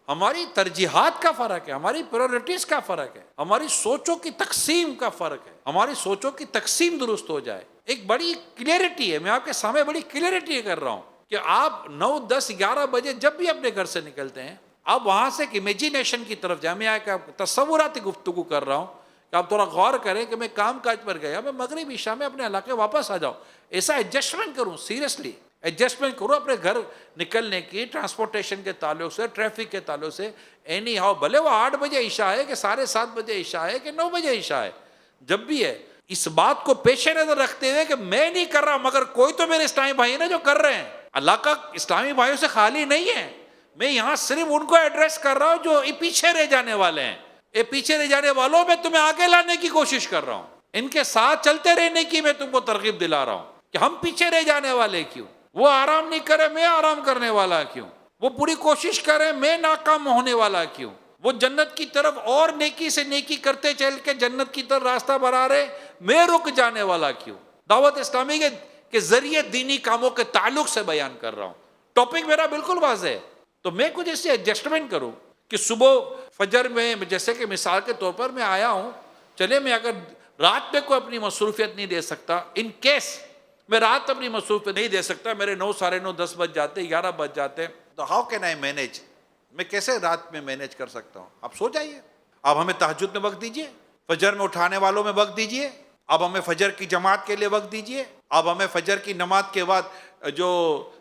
ہماری ترجیحات کا فرق ہے، ہماری پریورٹیز کا فرق ہے، ہماری سوچوں کی تقسیم کا فرق ہے، ہماری سوچوں کی تقسیم درست ہو جائے۔ ایک بڑی کلیئرٹی ہے، میں آپ کے سامنے بڑی کلیئرٹی کر رہا ہوں کہ آپ 9، 10، 11 بجے جب بھی اپنے گھر سے نکلتے ہیں، آپ وہاں سے ایک امیجینیشن کی طرف جائیں۔ میں تصوراتی گفتگو کر رہا ہوں کہ آپ تھوڑا غور کریں کہ میں کام کاج پر گیا، میں مغرب عشاء میں اپنے علاقے واپس آ جاؤں، ایسا ایڈجسٹمنٹ کروں، سیریسلی ایڈجسٹمنٹ کرو اپنے گھر نکلنے کی، ٹرانسپورٹیشن کے تعلق سے، ٹریفک کے تعلق سے، اینی ہاؤ، بھلے وہ 8 بجے عشاء ہے کہ 7:30 بجے عشاء ہے کہ 9 بجے عشاء ہے، جب بھی ہے، اس بات کو پیش نظر رکھتے ہوئے کہ میں نہیں کر رہا مگر کوئی تو میرے اسلامی بھائی نا جو کر رہے ہیں۔ اللہ کا اسلامی بھائیوں سے خالی نہیں ہے، میں یہاں صرف ان کو ایڈریس کر رہا ہوں جو پیچھے رہ جانے والے ہیں۔ یہ پیچھے رہ جانے والوں میں تمہیں آگے لانے کی کوشش کر رہا ہوں، ان کے ساتھ چلتے رہنے کی میں تم کو ترغیب دلا رہا ہوں کہ ہم پیچھے رہ جانے والے کیوں؟ وہ آرام نہیں کرے میں آرام کرنے والا کیوں؟ وہ پوری کوشش کرے میں ناکام ہونے والا کیوں؟ وہ جنت کی طرف اور نیکی سے نیکی کرتے چل کے جنت کی طرف راستہ بنا رہے، میں رک جانے والا کیوں؟ دعوت اسلامی کے ذریعے دینی کاموں کے تعلق سے بیان کر رہا ہوں، ٹاپک میرا بالکل واضح ہے، تو میں کچھ اس سے ایڈجسٹمنٹ کروں کہ صبح فجر میں جیسے کہ مثال کے طور پر میں آیا ہوں، چلے میں اگر رات میں کوئی اپنی مصروفیت نہیں دے سکتا، ان کیس میں رات اپنی مصروفیت نہیں دے سکتا، میرے 9، 9:30، 10 بج جاتے، 11 بج جاتے، تو ہاؤ کین آئی مینیج؟ میں کیسے رات میں مینیج کر سکتا ہوں؟ آپ سو جائیے، آپ ہمیں تہجد میں وقت دیجیے، فجر میں اٹھانے والوں میں وقت دیجیے، آپ ہمیں فجر کی جماعت کے لیے وقت دیجیے، آپ ہمیں فجر کی نماز کے بعد جو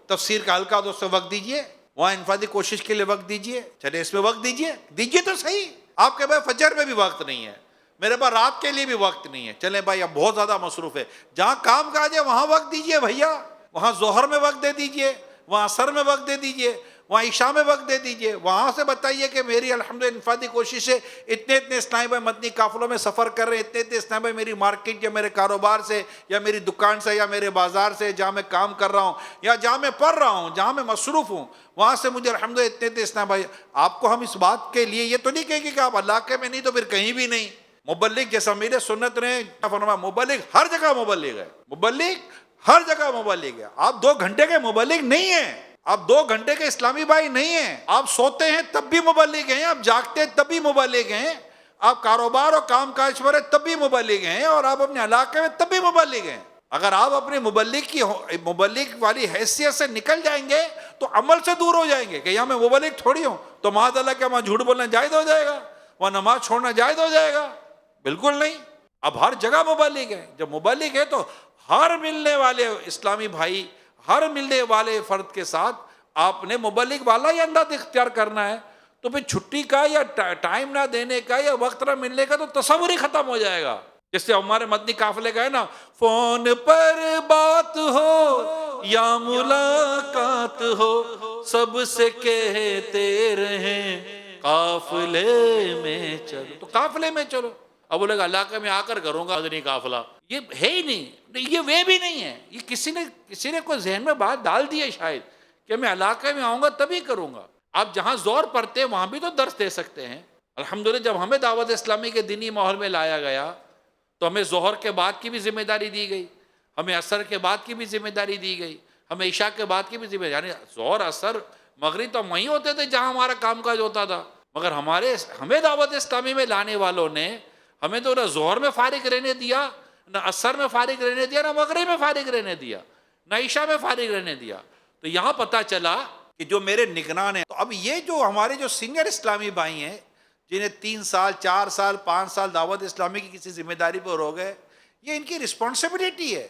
تفسیر کا حلقہ تو اس سے وقت دیجیے، وہاں انفرادی کوشش کے لیے وقت دیجیے، چلے اس میں وقت دیجیے تو صحیح۔ آپ کے بھائی فجر میں بھی وقت نہیں ہے، میرے پاس رات کے لیے بھی وقت نہیں ہے، چلیں بھائی اب بہت زیادہ مصروف ہے، جہاں کام کاج ہے وہاں وقت دیجیے بھیا، وہاں ظہر میں وقت دے دیجیے، وہاں عصر میں وقت دے دیجیے، وہاں عشاء میں وقت دے دیجیے، وہاں سے بتائیے کہ میری الحمدللہ انفرادی کوشش ہے، اتنے اسلامی بھائی مدنی قافلوں میں سفر کر رہے ہیں، اتنے اسلامی بھائی میری مارکیٹ یا میرے کاروبار سے یا میری دکان سے یا میرے بازار سے جہاں میں کام کر رہا ہوں یا جہاں میں پڑھ رہا ہوں، جہاں میں مصروف ہوں، وہاں سے مجھے الحمدللہ اتنے اسلامی بھائی۔ آپ کو ہم اس بات کے لیے یہ تو نہیں کہیں گے کہ آپ علاقے میں نہیں تو پھر کہیں بھی نہیں۔ مبلغ جیسا میرے سنت نے فرمایا، مبلغ ہر جگہ مبلغ ہے، مبلغ ہر جگہ مبلغ ہے۔ آپ 2 گھنٹے کے مبلغ نہیں ہیں، آپ 2 گھنٹے کے اسلامی بھائی نہیں ہیں، آپ سوتے ہیں تب بھی مبلغ ہیں، آپ جاگتے ہیں تب بھی مبلغ ہیں، آپ کاروبار اور کام کاج پر ہیں تب بھی مبلغ ہیں، اور آپ اپنے علاقے میں تب بھی مبلغ ہیں۔ اگر آپ اپنے مبلغ والی حیثیت سے نکل جائیں گے تو عمل سے دور ہو جائیں گے کہ یہاں میں مبلغ تھوڑی ہوں، تو معاذ اللہ کہ وہاں جھوٹ بولنا جائز ہو جائے گا، وہاں نماز چھوڑنا جائز ہو جائے گا؟ بالکل نہیں۔ اب ہر جگہ مبلغ ہے، جب مبلغ ہے تو ہر ملنے والے اسلامی بھائی، ہر ملنے والے فرد کے ساتھ آپ نے مبلغ والا ہی انداز اختیار کرنا ہے، تو پھر چھٹی کا یا ٹائم نہ دینے کا یا وقت نہ ملنے کا تو تصور ہی ختم ہو جائے گا۔ جس سے ہمارے مدنی قافلے کا ہے نا، فون پر بات ہو یا ملاقات ہو، سب سے کہتے رہیں قافلے میں چلو، تو قافلے میں چلو۔ اب بولے گا علاقے میں آ کر کروں گا مدنی قافلہ، یہ ہے ہی نہیں، یہ وے بھی نہیں ہے، یہ کسی نے کوئی ذہن میں بات ڈال دی ہے شاید کہ میں علاقے میں آؤں گا تبھی کروں گا۔ آپ جہاں زور پڑتے ہیں وہاں بھی تو درس دے سکتے ہیں۔ الحمدللہ جب ہمیں دعوت اسلامی کے دینی ماحول میں لایا گیا تو ہمیں ظہر کے بعد کی بھی ذمہ داری دی گئی، ہمیں عصر کے بعد کی بھی ذمہ داری دی گئی، ہمیں عشاء کے بعد کی بھی ذمہ داری، یعنی ظہر عصر مغرب تو وہیں ہوتے تھے جہاں ہمارا کام کاج ہوتا تھا، مگر ہمیں دعوت اسلامی میں لانے والوں نے ہمیں تو نہ ظہر میں فارغ رہنے دیا، نہ عصر میں فارغ رہنے دیا، نہ مغرب میں فارغ رہنے دیا، نہ عشاء میں فارغ رہنے دیا۔ تو یہاں پتہ چلا کہ جو میرے نگران ہیں، تو اب یہ جو ہمارے جو سینئر اسلامی بھائی ہیں جنہیں 3 سال 4 سال 5 سال دعوت اسلامی کی کسی ذمہ داری پر ہو گئے، یہ ان کی رسپانسبلٹی ہے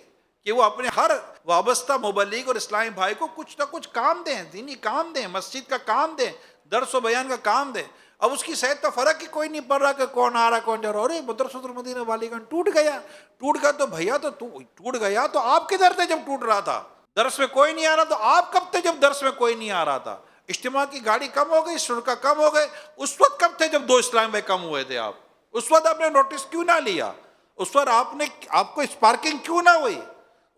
کہ وہ اپنے ہر وابستہ مبلغ اور اسلامی بھائی کو کچھ نہ کچھ کام دیں، دینی کام دیں، مسجد کا کام دیں، درس و بیان کا کام دیں۔ اب اس کی صحت تو فرق ہی کوئی نہیں پڑ رہا کہ کون آ رہا کون جا رہا، ارے مدرسۃ المدینہ والیگنج ٹوٹ گیا تو بھیا تو ٹوٹ گیا تو آپ کدھر تھے جب ٹوٹ رہا تھا؟ درس میں کوئی نہیں آ رہا تو آپ کب تھے جب درس میں کوئی نہیں آ رہا تھا؟ اجتماع کی گاڑی کم ہو گئی، شرکا کم ہو گئے، اس وقت کب تھے جب 2 اسلام بھائی کم ہوئے تھے؟ آپ اس وقت آپ نے نوٹس کیوں نہ لیا؟ اس وقت آپ کو اسپارکنگ کیوں نہ ہوئی؟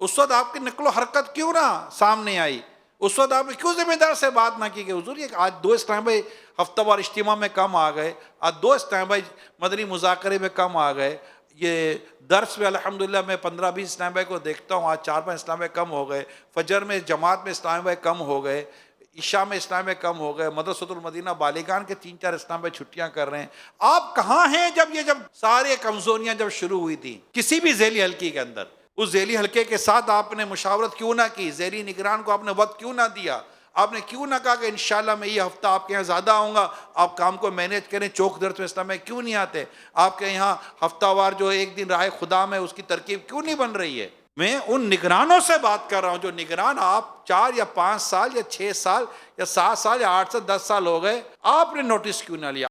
اس وقت آپ کی نقل و حرکت کیوں نہ سامنے آئی؟ اس وقت آپ نے کیوں ذمہ دار سے بات نہ کی کہ حضور یہ آج 2 اسلام بھائی ہفتہ وار اجتماع میں کم آ گئے، آج 2 اسلام بھائی مدنی مذاکرے میں کم آ گئے، یہ درس میں الحمدللہ میں 15-20 اسلام بھائی کو دیکھتا ہوں، آج 4-5 اسلام بھائی کم ہو گئے، فجر میں جماعت میں اسلام بھائی کم ہو گئے، عشاء میں اسلامیہ کم ہو گئے، مدرسۃ المدینہ بالغان کے 3-4 اسلامیہ چھٹیاں کر رہے ہیں. آپ کہاں ہیں جب سارے کمزوریاں جب شروع ہوئی تھی کسی بھی ذیلی حلقے کے اندر؟ اس ذیلی حلقے کے ساتھ آپ نے مشاورت کیوں نہ کی؟ ذیلی نگران کو آپ نے وقت کیوں نہ دیا؟ آپ نے کیوں نہ کہا کہ انشاءاللہ میں یہ ہفتہ آپ کے یہاں زیادہ آؤں گا، آپ کام کو مینیج کریں؟ چوک درس میں اسلامیہ کیوں نہیں آتے؟ آپ کے یہاں ہفتہ وار جو ایک دن راہ خدا میں اس کی ترکیب کیوں نہیں بن رہی ہے؟ میں ان نگرانوں سے بات کر رہا ہوں جو نگران آپ 4 یا 5 سال یا 6 سال یا 7 سال یا 8 سے 10 سال ہو گئے، آپ نے نوٹس کیوں نہ لیا؟